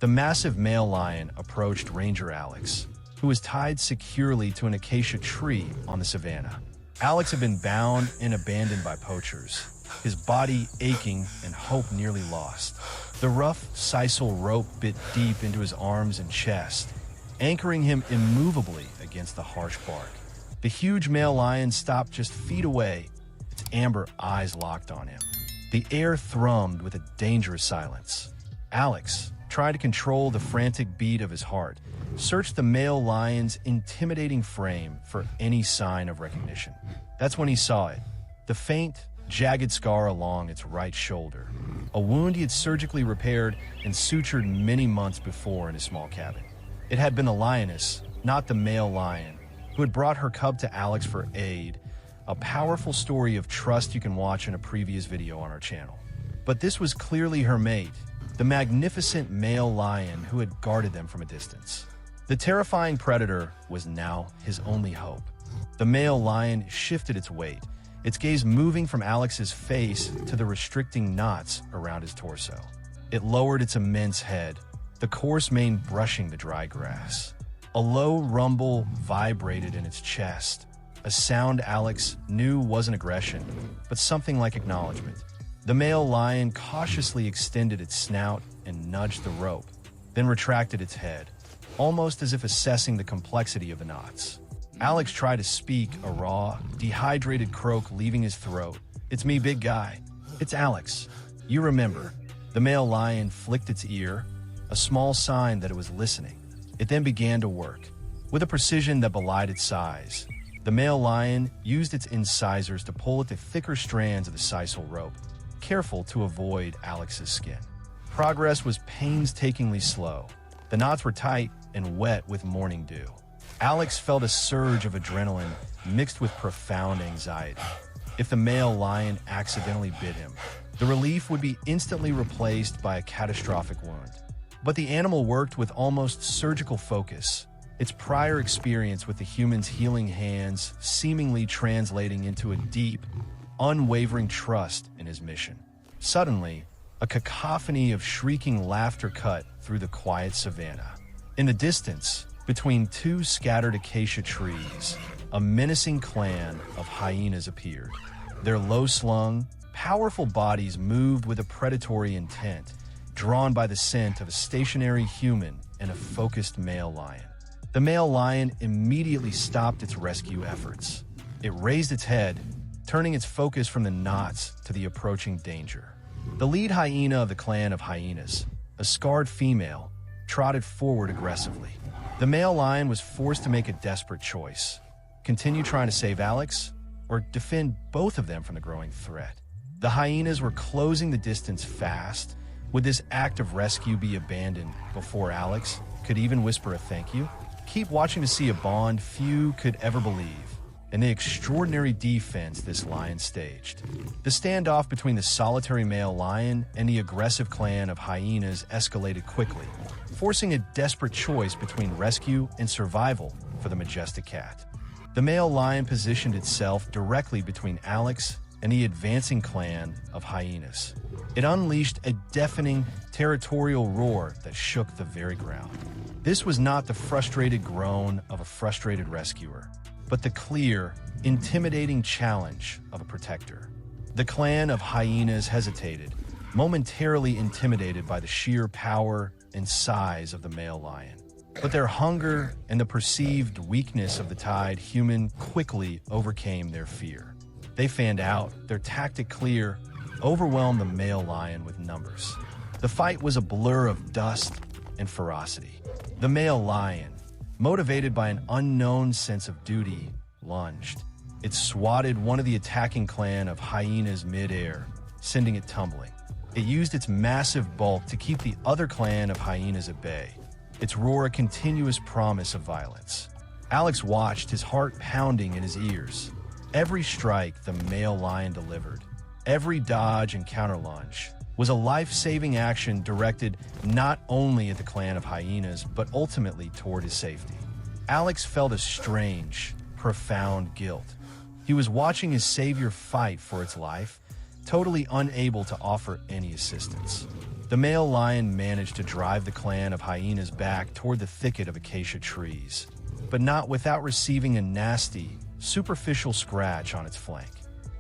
The massive male lion approached Ranger Alex, who was tied securely to an acacia tree on the savannah. Alex had been bound and abandoned by poachers, his body aching and hope nearly lost. The rough sisal rope bit deep into his arms and chest, anchoring him immovably against the harsh bark. The huge male lion stopped just feet away, its amber eyes locked on him. The air thrummed with a dangerous silence. Alex, trying to control the frantic beat of his heart, searched the male lion's intimidating frame for any sign of recognition. That's when he saw it, the faint, jagged scar along its right shoulder, a wound he had surgically repaired and sutured many months before in his small cabin. It had been the lioness, not the male lion, who had brought her cub to Alex for aid, a powerful story of trust you can watch in a previous video on our channel. But this was clearly her mate, the magnificent male lion who had guarded them from a distance. The terrifying predator was now his only hope. The male lion shifted its weight, its gaze moving from Alex's face to the restricting knots around his torso. It lowered its immense head, the coarse mane brushing the dry grass. A low rumble vibrated in its chest, a sound Alex knew wasn't aggression, but something like acknowledgement. The male lion cautiously extended its snout and nudged the rope, then retracted its head, almost as if assessing the complexity of the knots. Alex tried to speak, a raw, dehydrated croak leaving his throat. "It's me, big guy. It's Alex. You remember." The male lion flicked its ear, a small sign that it was listening. It then began to work. With a precision that belied its size, the male lion used its incisors to pull at the thicker strands of the sisal rope, careful to avoid Alex's skin. Progress was painstakingly slow. The knots were tight and wet with morning dew. Alex felt a surge of adrenaline mixed with profound anxiety. If the male lion accidentally bit him, the relief would be instantly replaced by a catastrophic wound. But the animal worked with almost surgical focus, its prior experience with the human's healing hands seemingly translating into a deep, unwavering trust in his mission. Suddenly, a cacophony of shrieking laughter cut through the quiet savannah. In the distance, between two scattered acacia trees, a menacing clan of hyenas appeared. Their low-slung, powerful bodies moved with a predatory intent, drawn by the scent of a stationary human and a focused male lion. The male lion immediately stopped its rescue efforts. It raised its head, turning its focus from the knots to the approaching danger. The lead hyena of the clan of hyenas, a scarred female, trotted forward aggressively. The male lion was forced to make a desperate choice: continue trying to save Alex, or defend both of them from the growing threat. The hyenas were closing the distance fast. Would this act of rescue be abandoned before Alex could even whisper a thank you? Keep watching to see a bond few could ever believe, and the extraordinary defense this lion staged. The standoff between the solitary male lion and the aggressive clan of hyenas escalated quickly, forcing a desperate choice between rescue and survival for the majestic cat. The male lion positioned itself directly between Alex and the advancing clan of hyenas. It unleashed a deafening, territorial roar that shook the very ground. This was not the frustrated groan of a frustrated rescuer, but the clear, intimidating challenge of a protector. The clan of hyenas hesitated, momentarily intimidated by the sheer power and size of the male lion. But their hunger and the perceived weakness of the tied human quickly overcame their fear. They fanned out, their tactic clear, overwhelmed the male lion with numbers. The fight was a blur of dust and ferocity. The male lion, motivated by an unknown sense of duty, lunged. It swatted one of the attacking clan of hyenas mid-air, sending it tumbling. It used its massive bulk to keep the other clan of hyenas at bay, its roar a continuous promise of violence. Alex watched, his heart pounding in his ears. Every strike the male lion delivered, every dodge and counterlunge, was a life-saving action directed not only at the clan of hyenas, but ultimately toward his safety. Alex felt a strange, profound guilt. He was watching his savior fight for its life, totally unable to offer any assistance. The male lion managed to drive the clan of hyenas back toward the thicket of acacia trees, but not without receiving a nasty, superficial scratch on its flank.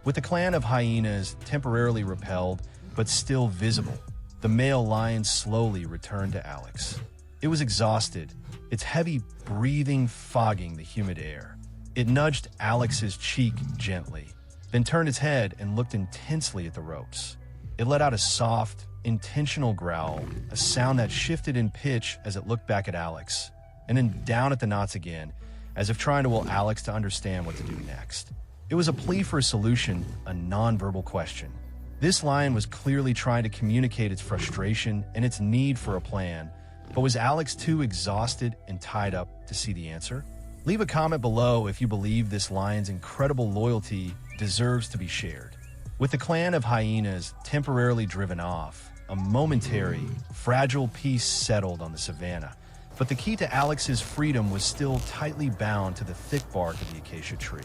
With the clan of hyenas temporarily repelled, but still visible, the male lion slowly returned to Alex. It was exhausted, its heavy breathing fogging the humid air. It nudged Alex's cheek gently, then turned its head and looked intensely at the ropes. It let out a soft, intentional growl, a sound that shifted in pitch as it looked back at Alex, and then down at the knots again, as if trying to will Alex to understand what to do next. It was a plea for a solution, a nonverbal question. This lion was clearly trying to communicate its frustration and its need for a plan, but was Alex too exhausted and tied up to see the answer? Leave a comment below if you believe this lion's incredible loyalty deserves to be shared. With the clan of hyenas temporarily driven off, a momentary, fragile peace settled on the savannah, but the key to Alex's freedom was still tightly bound to the thick bark of the acacia tree.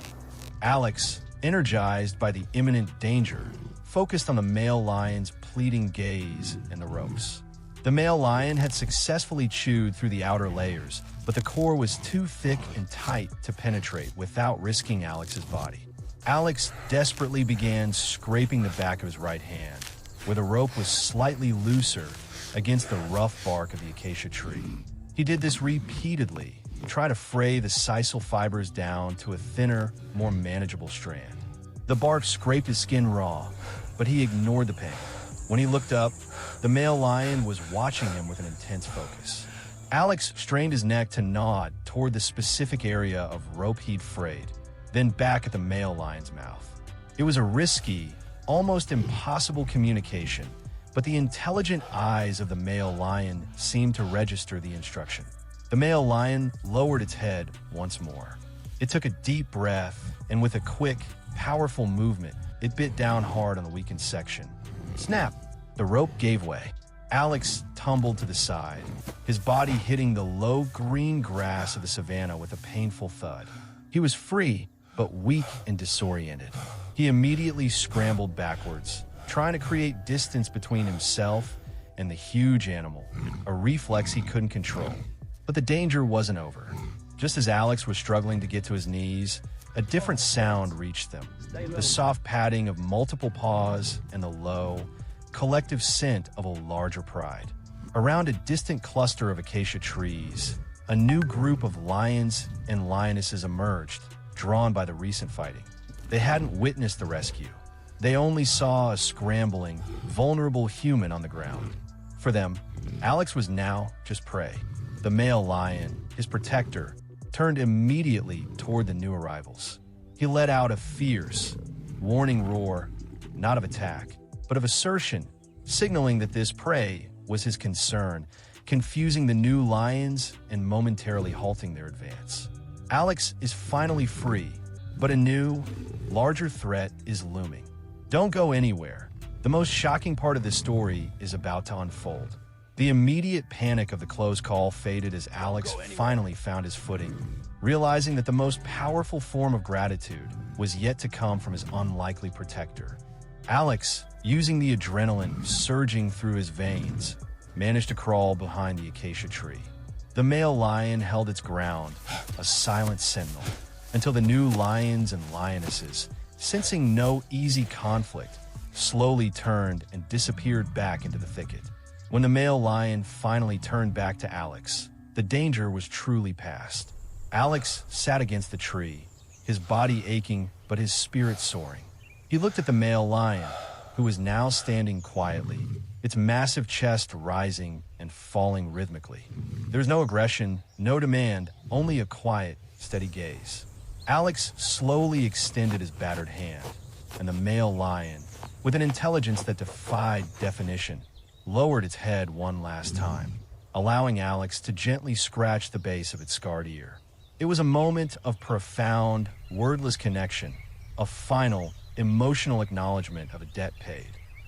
Alex, energized by the imminent danger, focused on the male lion's pleading gaze and the ropes. The male lion had successfully chewed through the outer layers, but the core was too thick and tight to penetrate without risking Alex's body. Alex desperately began scraping the back of his right hand, where the rope was slightly looser against the rough bark of the acacia tree. He did this repeatedly, trying to fray the sisal fibers down to a thinner, more manageable strand. The bark scraped his skin raw, but he ignored the pain. When he looked up, the male lion was watching him with an intense focus. Alex strained his neck to nod toward the specific area of rope he'd frayed, then back at the male lion's mouth. It was a risky, almost impossible communication, but the intelligent eyes of the male lion seemed to register the instruction. The male lion lowered its head once more. It took a deep breath, and with a quick, powerful movement, it bit down hard on the weakened section. Snap! The rope gave way. Alex tumbled to the side, his body hitting the low green grass of the savannah with a painful thud. He was free, but weak and disoriented. He immediately scrambled backwards, trying to create distance between himself and the huge animal, a reflex he couldn't control. But the danger wasn't over. Just as Alex was struggling to get to his knees, a different sound reached them. The soft padding of multiple paws and the low, collective scent of a larger pride. Around a distant cluster of acacia trees, a new group of lions and lionesses emerged, drawn by the recent fighting. They hadn't witnessed the rescue. They only saw a scrambling, vulnerable human on the ground. For them, Alex was now just prey. The male lion, his protector, turned immediately toward the new arrivals. He let out a fierce, warning roar, not of attack, but of assertion, signaling that this prey was his concern, confusing the new lions and momentarily halting their advance. Alex is finally free, but a new, larger threat is looming. Don't go anywhere. The most shocking part of this story is about to unfold. The immediate panic of the close call faded as Alex finally found his footing, realizing that the most powerful form of gratitude was yet to come from his unlikely protector. Alex, using the adrenaline surging through his veins, managed to crawl behind the acacia tree. The male lion held its ground, a silent sentinel, until the new lions and lionesses, sensing no easy conflict, slowly turned and disappeared back into the thicket. When the male lion finally turned back to Alex, the danger was truly past. Alex sat against the tree, his body aching but his spirit soaring. He looked at the male lion, who was now standing quietly, its massive chest rising and falling rhythmically. There was no aggression, no demand, only a quiet, steady gaze. Alex slowly extended his battered hand, and the male lion, with an intelligence that defied definition, lowered its head one last time, allowing Alex to gently scratch the base of its scarred ear. It was a moment of profound, wordless connection, a final, emotional acknowledgement of a debt paid.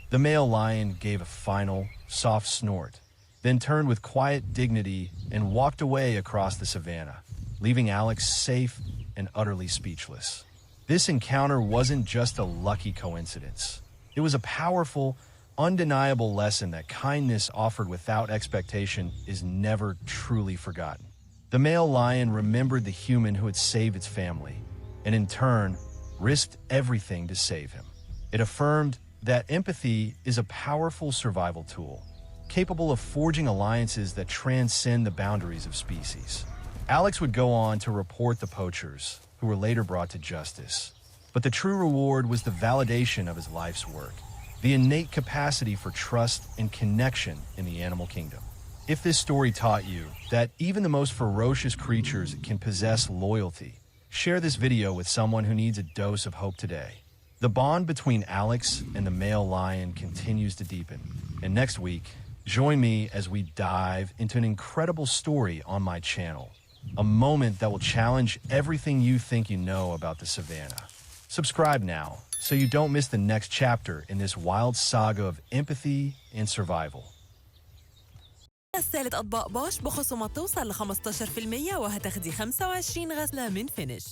The male lion gave a final, soft snort, then turned with quiet dignity and walked away across the savannah, leaving Alex safe and utterly speechless. This encounter wasn't just a lucky coincidence. It was a powerful, undeniable lesson that kindness offered without expectation is never truly forgotten. The male lion remembered the human who had saved its family, and in turn, risked everything to save him. It affirmed that empathy is a powerful survival tool, capable of forging alliances that transcend the boundaries of species. Alex would go on to report the poachers, who were later brought to justice. But the true reward was the validation of his life's work, the innate capacity for trust and connection in the animal kingdom. If this story taught you that even the most ferocious creatures can possess loyalty, share this video with someone who needs a dose of hope today. The bond between Alex and the male lion continues to deepen. And next week, join me as we dive into an incredible story on my channel, a moment that will challenge everything you think you know about the savannah. Subscribe now so you don't miss the next chapter in this wild saga of empathy and survival. غسالة أطباق بوش بخصومات توصل ل 15% وهتاخدي 25 غسلة من فينيش.